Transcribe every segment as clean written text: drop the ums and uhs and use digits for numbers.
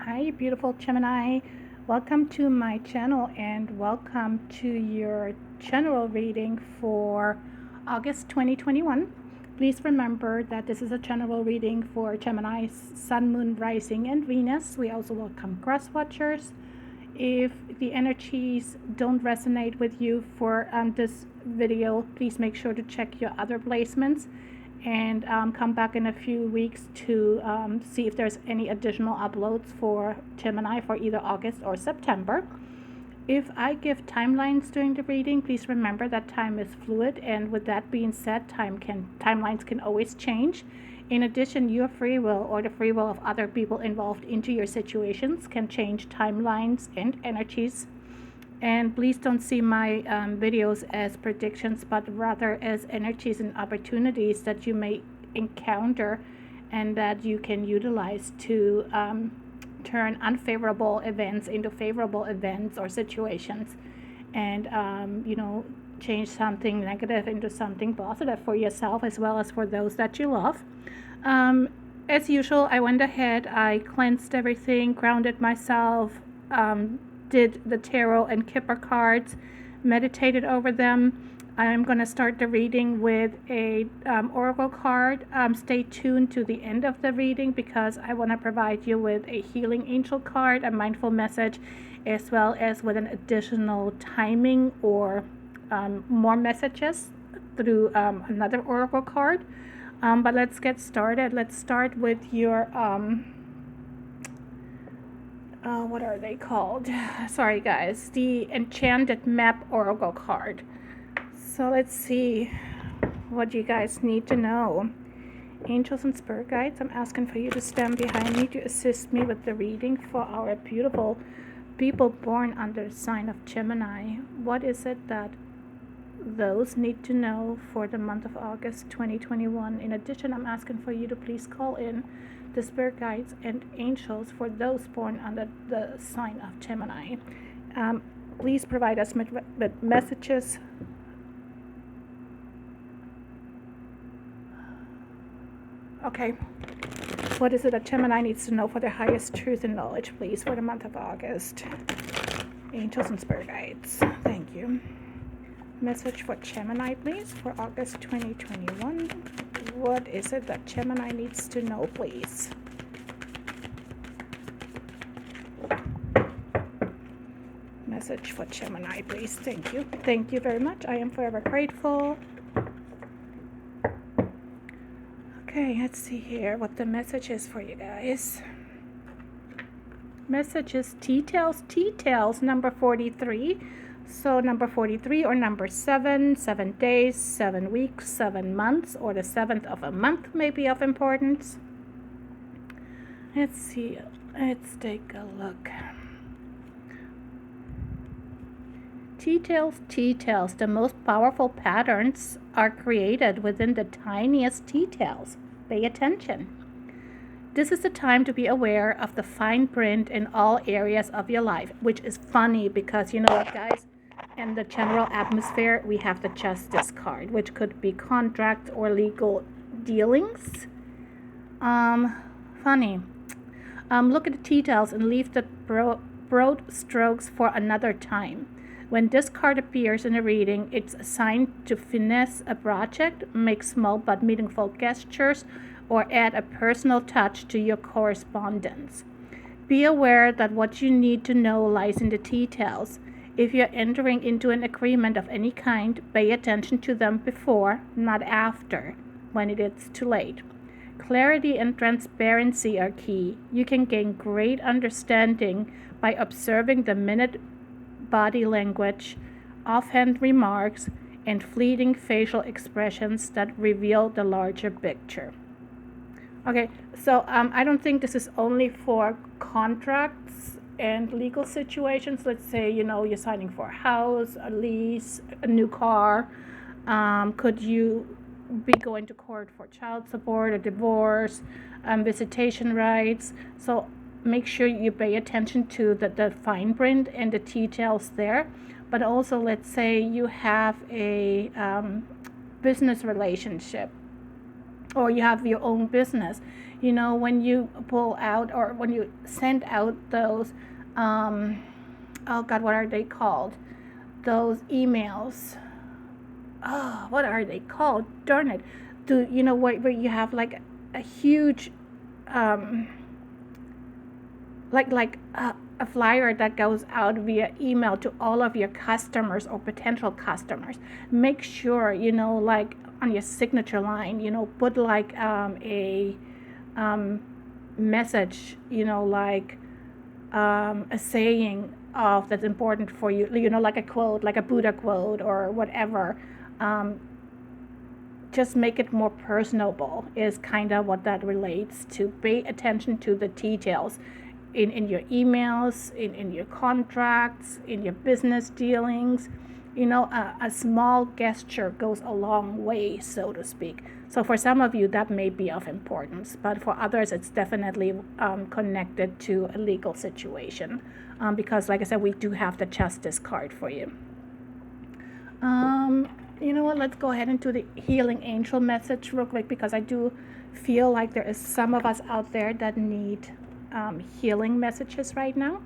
Hi, beautiful Gemini. Welcome to my channel and welcome to your general reading for August 2021. Please remember that this is a general reading for Gemini, Sun, Moon, Rising, and Venus. We also welcome cross watchers. If the energies don't resonate with you for this video, please make sure to check your other placements and come back in a few weeks to see if there's any additional uploads for Gemini for either August or September. If I give timelines during the reading, please remember that time is fluid, and with that being said, timelines can always change. In addition, your free will or the free will of other people involved into your situations can change timelines and energies. And please don't see my videos as predictions, but rather as energies and opportunities that you may encounter and that you can utilize to turn unfavorable events into favorable events or situations, and change something negative into something positive for yourself as well as for those that you love. As usual, I went ahead, I cleansed everything, grounded myself, did the tarot and Kipper cards, meditated over them. I'm going to start the reading with a oracle card. Stay tuned to the end of the reading because I want to provide you with a healing angel card, a mindful message, as well as with an additional timing or more messages through another oracle card. But let's get started. Let's start with your what are they called? Sorry guys, the Enchanted Map Oracle card. So let's see what you guys need to know. Angels and spirit guides, I'm asking for you to stand behind me to assist me with the reading for our beautiful people born under the sign of Gemini. What is it that those need to know for the month of August 2021? In addition, I'm asking for you to please call in the spirit guides and angels for those born under the sign of Gemini. Please provide us with messages. Okay. What is it that Gemini needs to know for their highest truth and knowledge, please, for the month of August? Angels and spirit guides. Thank you. Message for Gemini, please, for August 2021. What is it that Gemini needs to know, please? Message for Gemini, please. Thank you. Thank you very much. I am forever grateful. Okay, let's see here what the message is for you guys. Messages, T-tails, number 43. So number 43 or number 7 days, 7 weeks, 7 months, or the 7th of a month may be of importance. Let's see. Let's take a look. T-tails, the most powerful patterns are created within the tiniest details. Pay attention. This is the time to be aware of the fine print in all areas of your life, which is funny because you know what, guys? In the general atmosphere, we have the Justice card, which could be contract or legal dealings. Funny. Look at the details and leave the broad strokes for another time. When this card appears in a reading, it's assigned to finesse a project, make small but meaningful gestures, or add a personal touch to your correspondence. Be aware that what you need to know lies in the details. If you're entering into an agreement of any kind, pay attention to them before, not after, when it is too late. Clarity and transparency are key. You can gain great understanding by observing the minute body language, offhand remarks, and fleeting facial expressions that reveal the larger picture. Okay, so I don't think this is only for contracts and legal situations. Let's say, you're signing for a house, a lease, a new car. Could you be going to court for child support, a divorce, visitation rights? So make sure you pay attention to the fine print and the details there. But also, let's say you have a business relationship or you have your own business. when you pull out or when you send out those, oh God, what are they called? Those emails. Oh, what are they called? Darn it. Where you have like a huge, a flyer that goes out via email to all of your customers or potential customers. Make sure, like on your signature line, put like a message, like a saying of that's important for you, like a quote, like a Buddha quote or whatever. Just make it more personable is kind of what that relates to. Pay attention to the details in your emails, in your contracts, in your business dealings. A small gesture goes a long way, so to speak. So for some of you, that may be of importance, but for others, it's definitely connected to a legal situation, because, like I said, we do have the Justice card for you. You know what? Let's go ahead and do the Healing Angel message real quick, because I do feel like there is some of us out there that need healing messages right now.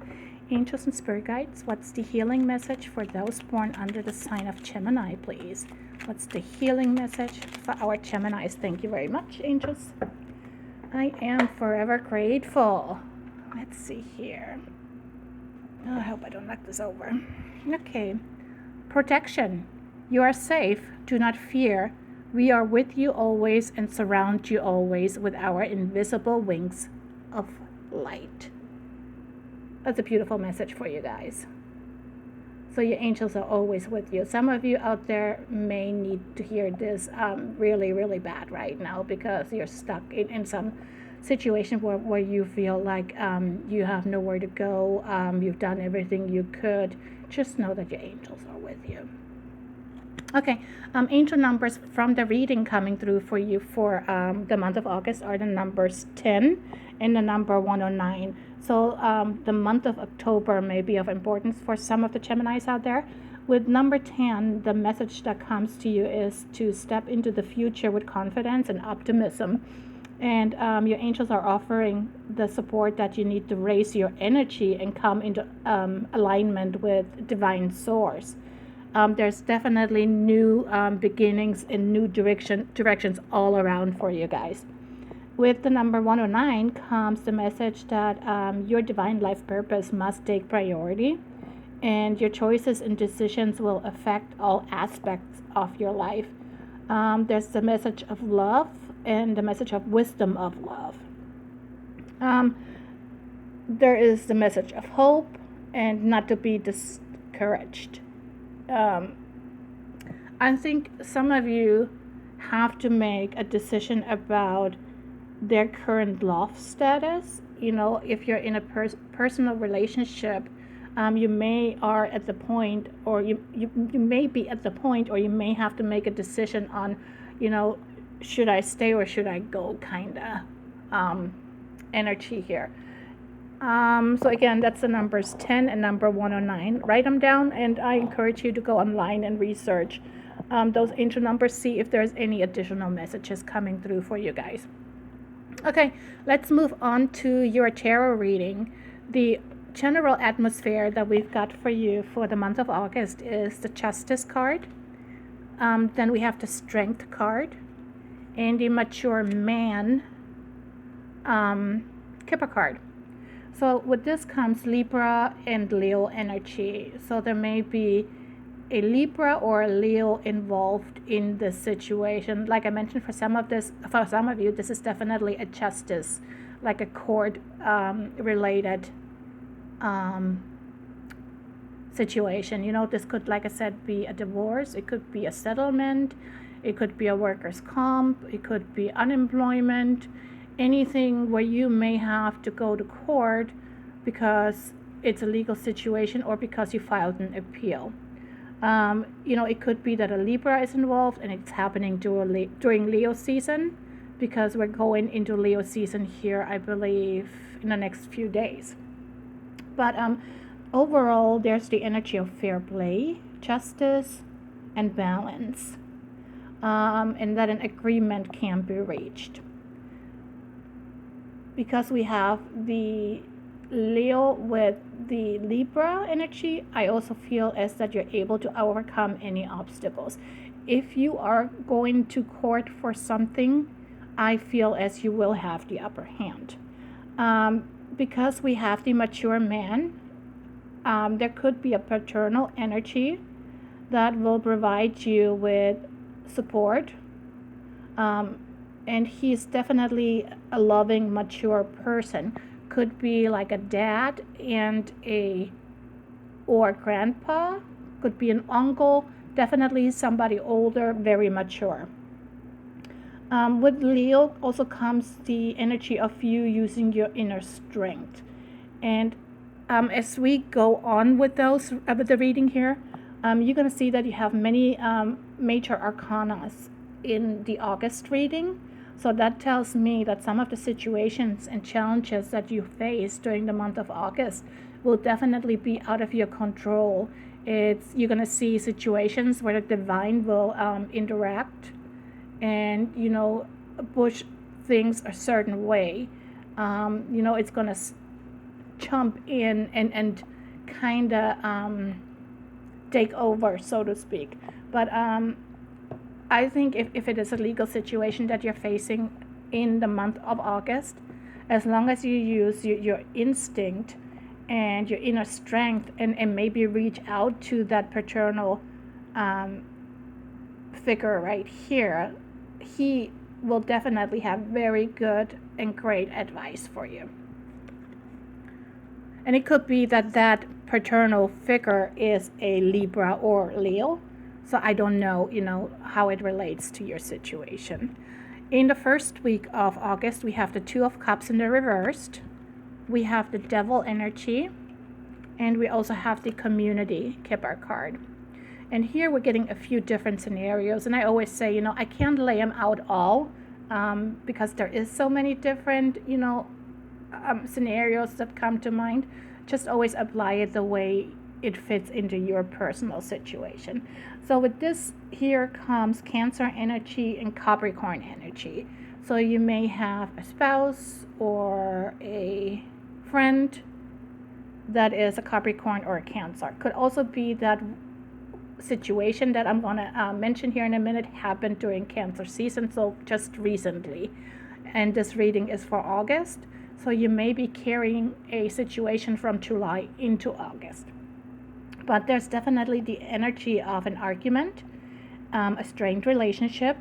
Angels and spirit guides, what's the healing message for those born under the sign of Gemini, please? What's the healing message for our Geminis? Thank you very much, angels. I am forever grateful. Let's see here. Oh, I hope I don't knock this over. Okay. Protection. You are safe. Do not fear. We are with you always and surround you always with our invisible wings of light. That's a beautiful message for you guys. So your angels are always with you. Some of you out there may need to hear this really, really bad right now, because you're stuck in some situation where you feel like you have nowhere to go. You've done everything you could. Just know that your angels are with you. Okay, angel numbers from the reading coming through for you for the month of August are the numbers 10 and the number 109. So the month of October may be of importance for some of the Geminis out there. With number 10, the message that comes to you is to step into the future with confidence and optimism. And your angels are offering the support that you need to raise your energy and come into alignment with divine source. There's definitely new beginnings and new directions all around for you guys. With the number 109 comes the message that your divine life purpose must take priority, and your choices and decisions will affect all aspects of your life. There's the message of love and the message of wisdom of love. There is the message of hope and not to be discouraged. I think some of you have to make a decision about their current love status. If you're in a personal relationship, you may are at the point, or you may be at the point, or you may have to make a decision on, should I stay or should I go kind of energy here. So again, that's the numbers 10 and number 109. Write them down, and I encourage you to go online and research those angel numbers, see if there's any additional messages coming through for you guys. Okay, let's move on to your tarot reading. The general atmosphere that we've got for you for the month of August is the Justice card. Then we have the Strength card and the Mature Man Kipper card. So with this comes Libra and Leo energy. So there may be a Libra or a Leo involved in this situation. Like I mentioned, for some of you, this is definitely a justice, like a court related situation. This could, like I said, be a divorce. It could be a settlement. It could be a workers' comp. It could be unemployment. Anything where you may have to go to court because it's a legal situation or because you filed an appeal. It could be that a Libra is involved and it's happening during Leo season, because we're going into Leo season here, I believe, in the next few days. But overall, there's the energy of fair play, justice, and balance, and that an agreement can be reached. because we have the Leo with the Libra energy, I also feel as that you're able to overcome any obstacles. If you are going to court for something, I feel as you will have the upper hand. Because we have the mature man, there could be a paternal energy that will provide you with support. And he's definitely a loving, mature person. Could be like a dad and or grandpa. Could be an uncle. Definitely somebody older, very mature. With Leo also comes the energy of you using your inner strength. And as we go on with with the reading here, you're going to see that you have many major arcana in the August reading. So that tells me that some of the situations and challenges that you face during the month of August will definitely be out of your control. You're going to see situations where the divine will interact and, push things a certain way. It's going to jump in and kind of take over, so to speak. But I think if it is a legal situation that you're facing in the month of August, as long as you use your instinct and your inner strength and maybe reach out to that paternal figure right here, he will definitely have very good and great advice for you. And it could be that paternal figure is a Libra or Leo. So I don't know, how it relates to your situation. In the first week of August, we have the Two of Cups in the reversed. We have the Devil energy. And we also have the Community Kipper card. And here we're getting a few different scenarios. And I always say, I can't lay them out all because there is so many different, scenarios that come to mind. Just always apply it the way it fits into your personal situation. So with this, here comes Cancer energy and Capricorn energy. So you may have a spouse or a friend that is a Capricorn or a Cancer. Could also be that situation that I'm going to mention here in a minute happened during Cancer season, so just recently. And this reading is for August. So you may be carrying a situation from July into August. But there's definitely the energy of an argument, a strained relationship.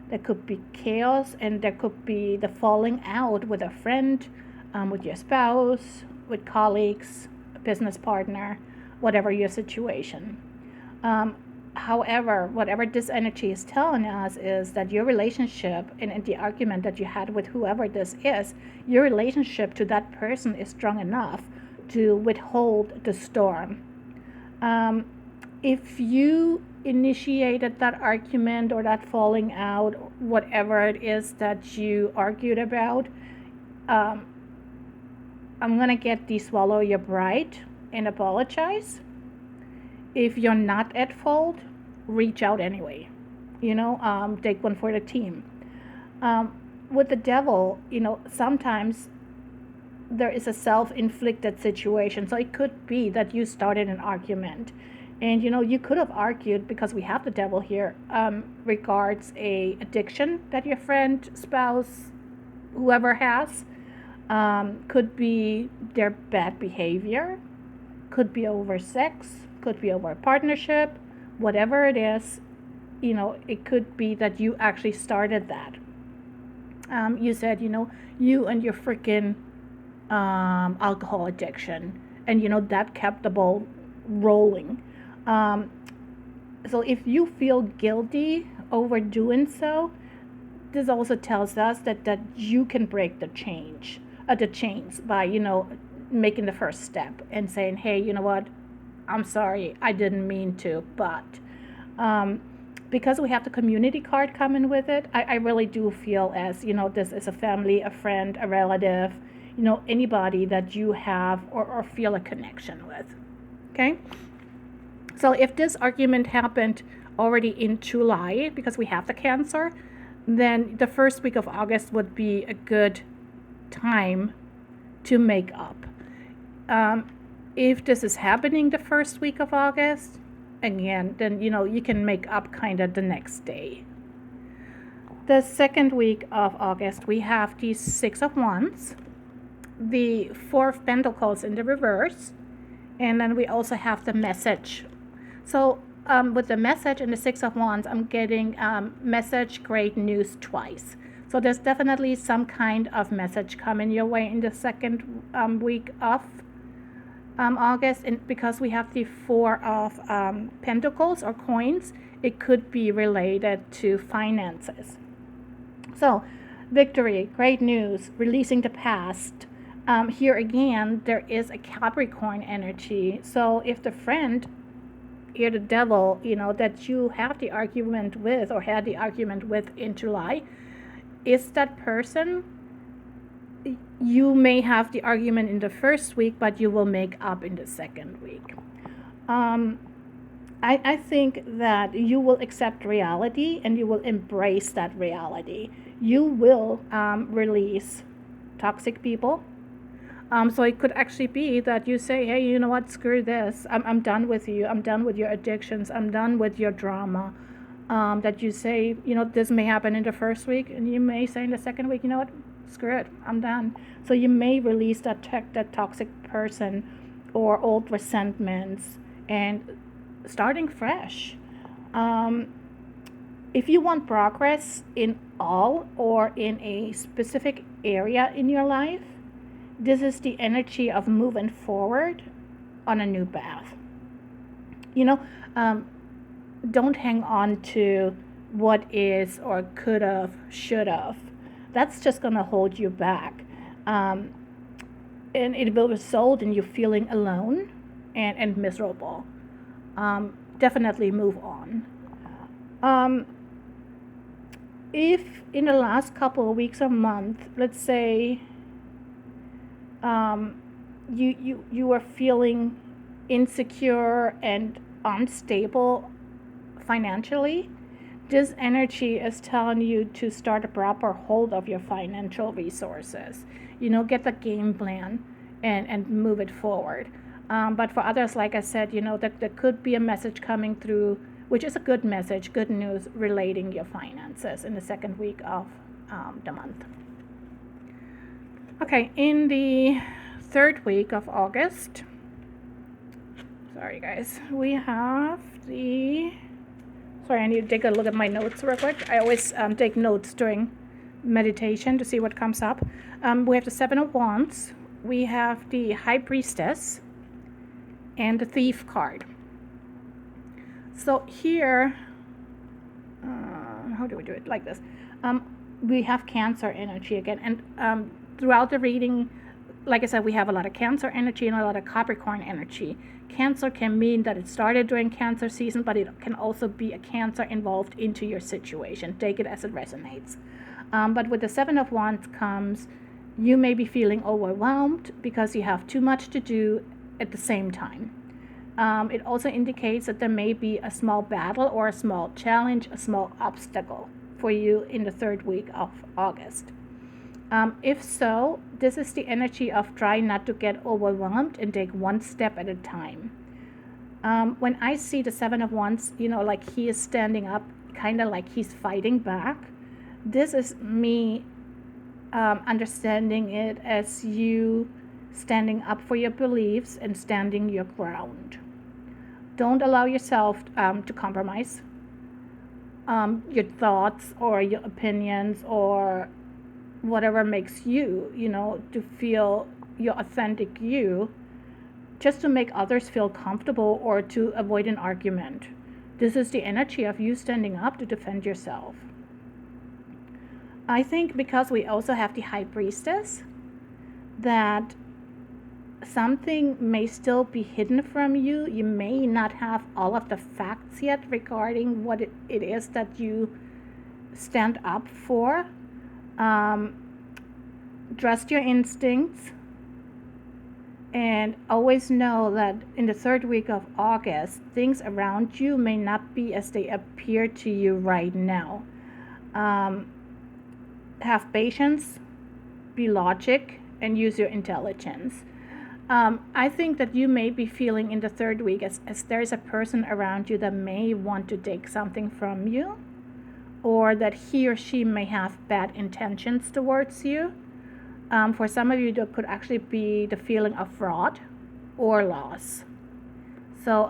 There could be chaos, and there could be the falling out with a friend, with your spouse, with colleagues, a business partner, whatever your situation. However, whatever this energy is telling us is that your relationship and the argument that you had with whoever this is, your relationship to that person is strong enough to withhold the storm. If you initiated that argument or that falling out, whatever it is that you argued about, I'm going to get the swallow your pride and apologize. If you're not at fault, reach out anyway. Take one for the team. With the devil, sometimes there is a self-inflicted situation. So it could be that you started an argument. And, you could have argued, because we have the devil here, regards a addiction that your friend, spouse, whoever has. Could be their bad behavior. Could be over sex. Could be over a partnership. Whatever it is, it could be that you actually started that. You said, you and your freaking alcohol addiction. And, that kept the ball rolling. So if you feel guilty over doing so, this also tells us that you can break the chains by, making the first step and saying, hey, you know what? I'm sorry, I didn't mean to, but because we have the community card coming with it, I really do feel as, this is a family, a friend, a relative, anybody that you have or feel a connection with, okay? So if this argument happened already in July, because we have the Cancer, then the first week of August would be a good time to make up. If this is happening the first week of August, again, then you can make up kind of the next day. The second week of August, we have the Six of Wands, the Four of Pentacles in the reverse, and then we also have the Message. So with the Message and the Six of Wands, I'm getting message, great news twice. So there's definitely some kind of message coming your way in the second week of August. And because we have the Four of Pentacles or coins, it could be related to finances. So victory, great news, releasing the past. Here again, there is a Capricorn energy. So if the friend, you're the devil, that you have the argument with or had the argument with in July, is that person. You may have the argument in the first week, but you will make up in the second week. I think that you will accept reality and you will embrace that reality. You will release toxic people. So it could actually be that you say, hey, you know what, screw this. I'm done with you. I'm done with your addictions. I'm done with your drama. That you say, this may happen in the first week, and you may say in the second week, you know what, screw it, I'm done. So you may release that toxic person or old resentments and starting fresh. If you want progress in all or in a specific area in your life, this is the energy of moving forward on a new path. Don't hang on to what is or could have, should have. That's just going to hold you back. And it will result in you feeling alone and miserable. Definitely move on. If in the last couple of weeks or month, let's say, you are feeling insecure and unstable financially, this energy is telling you to start a proper hold of your financial resources. Get the game plan and move it forward. But for others, like I said, that there could be a message coming through, which is a good message, good news relating your finances in the second week of the month. Okay, in the third week of August, sorry guys, we have I need to take a look at my notes real quick. I always take notes during meditation to see what comes up. We have the Seven of Wands, we have the High Priestess, and the Thief card. So here, how do we do it? Like this. We have Cancer energy again, and throughout the reading, like I said, we have a lot of Cancer energy and a lot of Capricorn energy. Cancer can mean that it started during Cancer season, but it can also be a Cancer involved into your situation. Take it as it resonates. But with the Seven of Wands comes, you may be feeling overwhelmed because you have too much to do at the same time. It also indicates that there may be a small battle or a small challenge, a small obstacle for you in the third week of August. If so, this is the energy of try not to get overwhelmed and take one step at a time. When I see the Seven of Wands, like he is standing up, kind of like he's fighting back, this is me understanding it as you standing up for your beliefs and standing your ground. Don't allow yourself to compromise your thoughts or your opinions or whatever makes you, to feel your authentic you, just to make others feel comfortable or to avoid an argument. This is the energy of you standing up to defend yourself. I think because we also have the High Priestess, that something may still be hidden from you. You may not have all of the facts yet regarding what it is that you stand up for. Trust your instincts and always know that in the third week of August, things around you may not be as they appear to you right now. Have patience, be logic and use your intelligence. I think that you may be feeling in the third week as there's a person around you that may want to take something from you, or that he or she may have bad intentions towards you. For some of you, there could actually be the feeling of fraud or loss. So,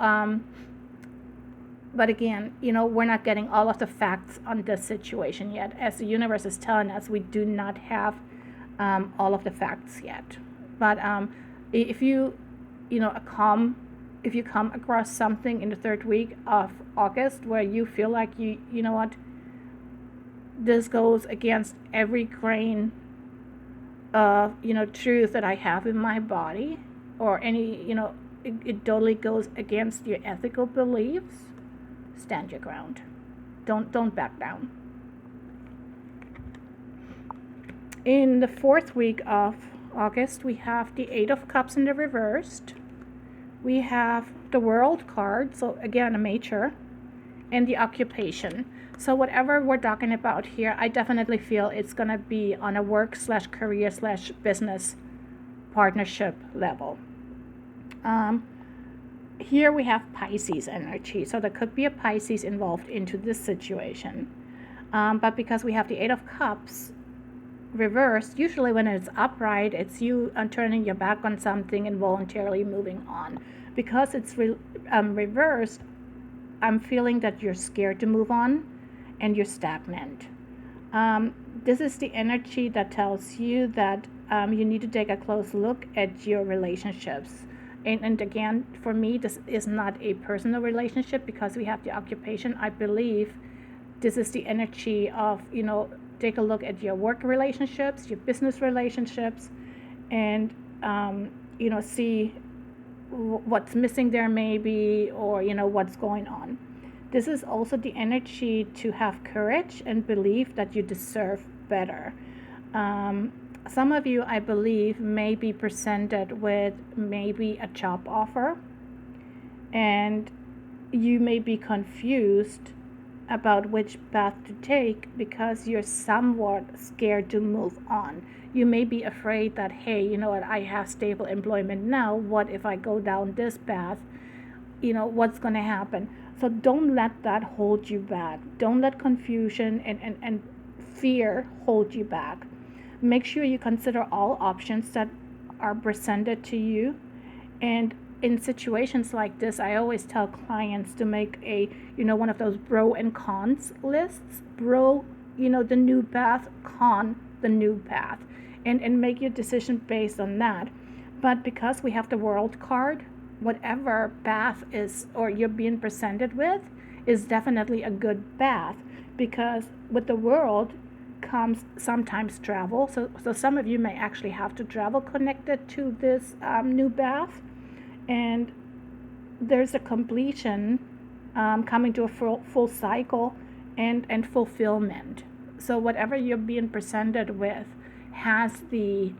but again, we're not getting all of the facts on this situation yet. As the universe is telling us, we do not have all of the facts yet. But if you come across something in the third week of August where you feel like you know what, this goes against every grain of truth that I have in my body, or any it totally goes against your ethical beliefs, stand your ground. Don't back down. In the fourth week of August, we have the Eight of Cups in the reversed. We have the World card, so again a major, and the occupation. So whatever we're talking about here, I definitely feel it's going to be on a work/career/business partnership level. Here we have Pisces energy, so there could be a Pisces involved into this situation. But because we have the Eight of Cups reversed, usually when it's upright, it's you turning your back on something and voluntarily moving on. Because it's reversed, I'm feeling that you're scared to move on and you're stagnant. This is the energy that tells you that you need to take a close look at your relationships. And again, for me, this is not a personal relationship because we have the occupation. I believe this is the energy of, take a look at your work relationships, your business relationships, and, see what's missing there maybe, or, what's going on. This is also the energy to have courage and believe that you deserve better. Some of you, I believe, may be presented with maybe a job offer, and you may be confused about which path to take because you're somewhat scared to move on. You may be afraid that, hey, you know what, I have stable employment now. What if I go down this path? What's going to happen? So don't let that hold you back. Don't let confusion and fear hold you back. Make sure you consider all options that are presented to you. And in situations like this, I always tell clients to make one of those pro and cons lists. Pro, the new path, con, the new path. And make your decision based on that. But because we have the World card, whatever path is or you're being presented with is definitely a good path, because with the World comes sometimes travel. So some of you may actually have to travel connected to this new path, and there's a completion coming to a full cycle and fulfillment. So whatever you're being presented with has the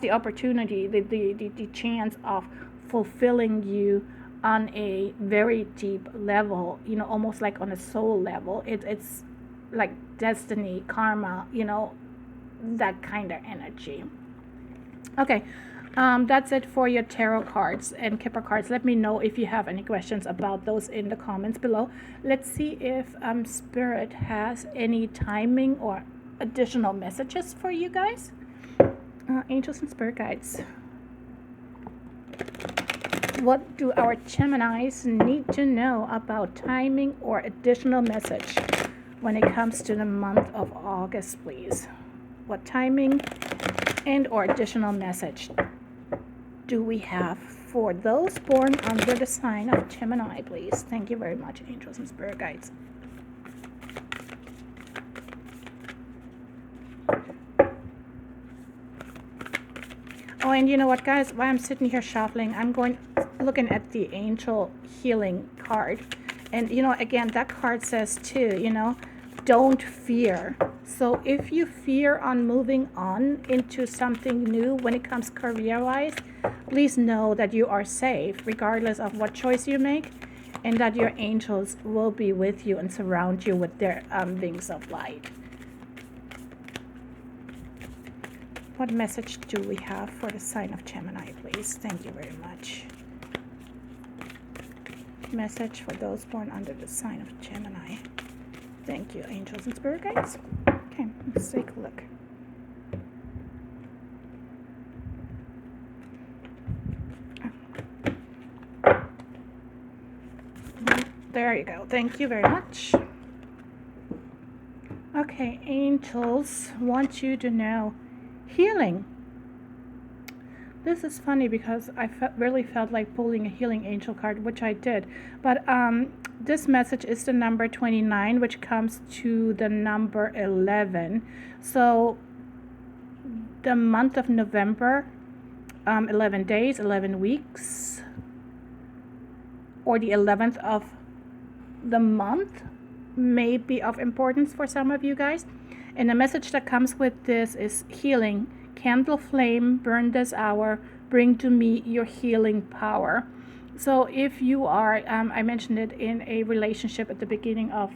opportunity, the chance of fulfilling you on a very deep level, almost like on a soul level. It's like destiny, karma, that kind of energy. Okay, that's it for your tarot cards and Kipper cards. Let me know if you have any questions about those in the comments below. Let's see if Spirit has any timing or additional messages for you guys. Angels and Spirit guides. What do our Geminis need to know about timing or additional message when it comes to the month of August, please? What timing and or additional message do we have for those born under the sign of Gemini, please? Thank you very much, Angels and Spirit guides. Oh, and you know what, guys? While I'm sitting here shuffling, I'm looking at the Angel Healing card. And, again, that card says, too, don't fear. So if you fear on moving on into something new when it comes career-wise, please know that you are safe, regardless of what choice you make. and that your angels will be with you and surround you with their wings of light. What message do we have for the sign of Gemini, please? Thank you very much. Message for those born under the sign of Gemini. Thank you, angels and spirit guides. Okay, let's take a look. There you go. Thank you very much. Okay, angels want you to know healing. This is funny because I really felt like pulling a healing angel card, which I did. But this message is the number 29, which comes to the number 11. So the month of November, 11 days, 11 weeks, or the 11th of the month may be of importance for some of you guys. And the message that comes with this is healing. Candle flame, burn this hour, bring to me your healing power. So if you are, I mentioned it in a relationship at the beginning of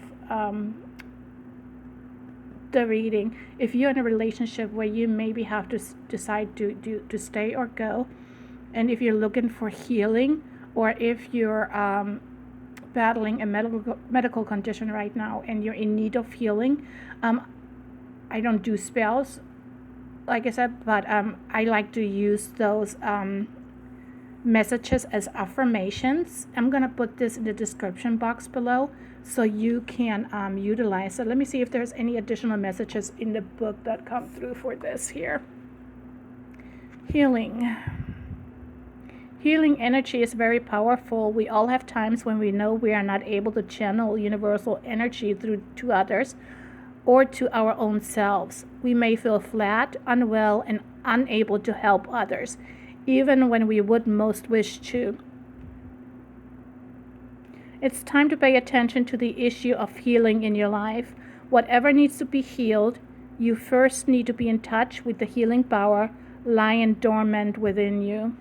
the reading, if you're in a relationship where you maybe have to decide to stay or go, and if you're looking for healing, or if you're battling a medical condition right now and you're in need of healing, I don't do spells, like I said, but I like to use those messages as affirmations. I'm gonna put this in the description box below so you can utilize it. Let me see if there's any additional messages in the book that come through for this here. Healing. Healing energy is very powerful. We all have times when we know we are not able to channel universal energy through to others or to our own selves. We may feel flat, unwell, and unable to help others, even when we would most wish to. It's time to pay attention to the issue of healing in your life. Whatever needs to be healed, you first need to be in touch with the healing power lying dormant within you.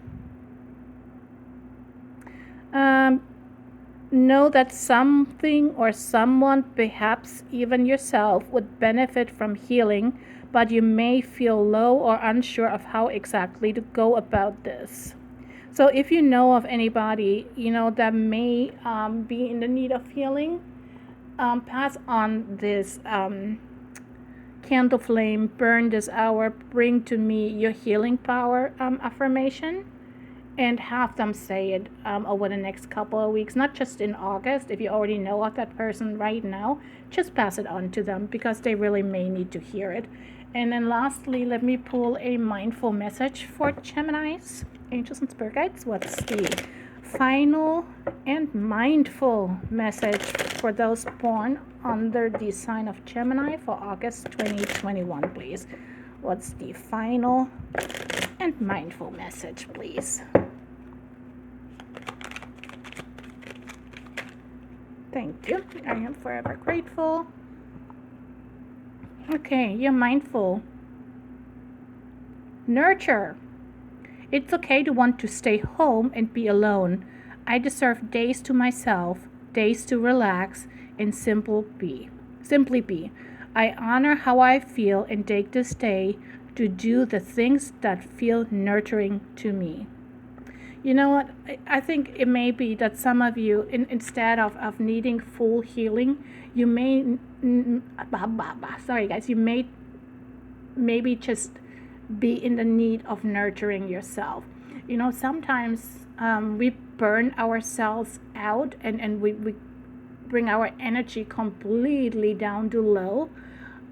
Know that something or someone, perhaps even yourself, would benefit from healing, but you may feel low or unsure of how exactly to go about this. So if you know of anybody, that may be in the need of healing, pass on this candle flame, burn this hour, bring to me your healing power affirmation. And have them say it over the next couple of weeks, not just in August. If you already know of that person right now, just pass it on to them because they really may need to hear it. And then lastly, let me pull a mindful message for Geminis, angels and spirit guides. What's the final and mindful message for those born under the sign of Gemini for August 2021, please? What's the final and mindful message, please? Thank you. I am forever grateful. Okay, you're mindful. Nurture. It's okay to want to stay home and be alone. I deserve days to myself, days to relax, and simply be. I honor how I feel and take this day to do the things that feel nurturing to me. You know what? I think it may be that some of you, instead of needing full healing, you may, sorry guys, you may maybe just be in the need of nurturing yourself. Sometimes we burn ourselves out and we bring our energy completely down to low.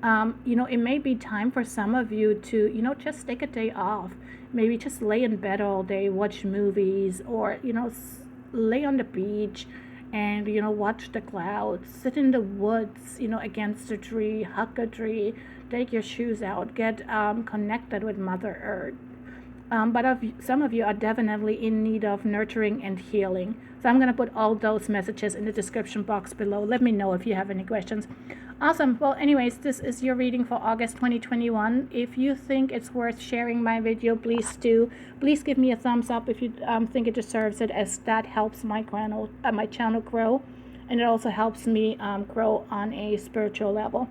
It may be time for some of you to, just take a day off. Maybe just lay in bed all day, watch movies, or, lay on the beach and, watch the clouds, sit in the woods, against a tree, hug a tree, take your shoes out, get connected with Mother Earth. But some of you are definitely in need of nurturing and healing. So I'm going to put all those messages in the description box below. Let me know if you have any questions. Awesome. Well, anyways, this is your reading for August 2021. If you think it's worth sharing my video, please do. Please give me a thumbs up if you think it deserves it, as that helps my channel grow, and it also helps me grow on a spiritual level.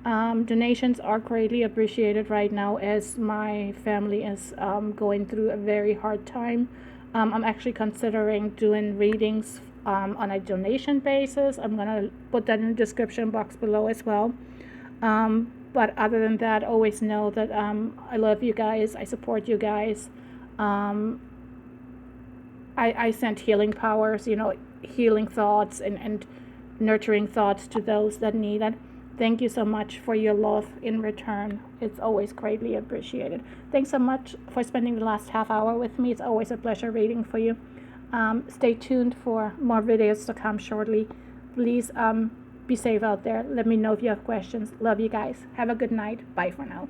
Donations are greatly appreciated right now, as my family is going through a very hard time. I'm actually considering doing readings on a donation basis. I'm going to put that in the description box below as well. But other than that, always know that I love you guys. I support you guys. I send healing powers, healing thoughts and nurturing thoughts to those that need it. Thank you so much for your love in return. It's always greatly appreciated. Thanks so much for spending the last half hour with me. It's always a pleasure reading for you. Stay tuned for more videos to come shortly. Please be safe out there. Let me know if you have questions. Love you guys. Have a good night. Bye for now.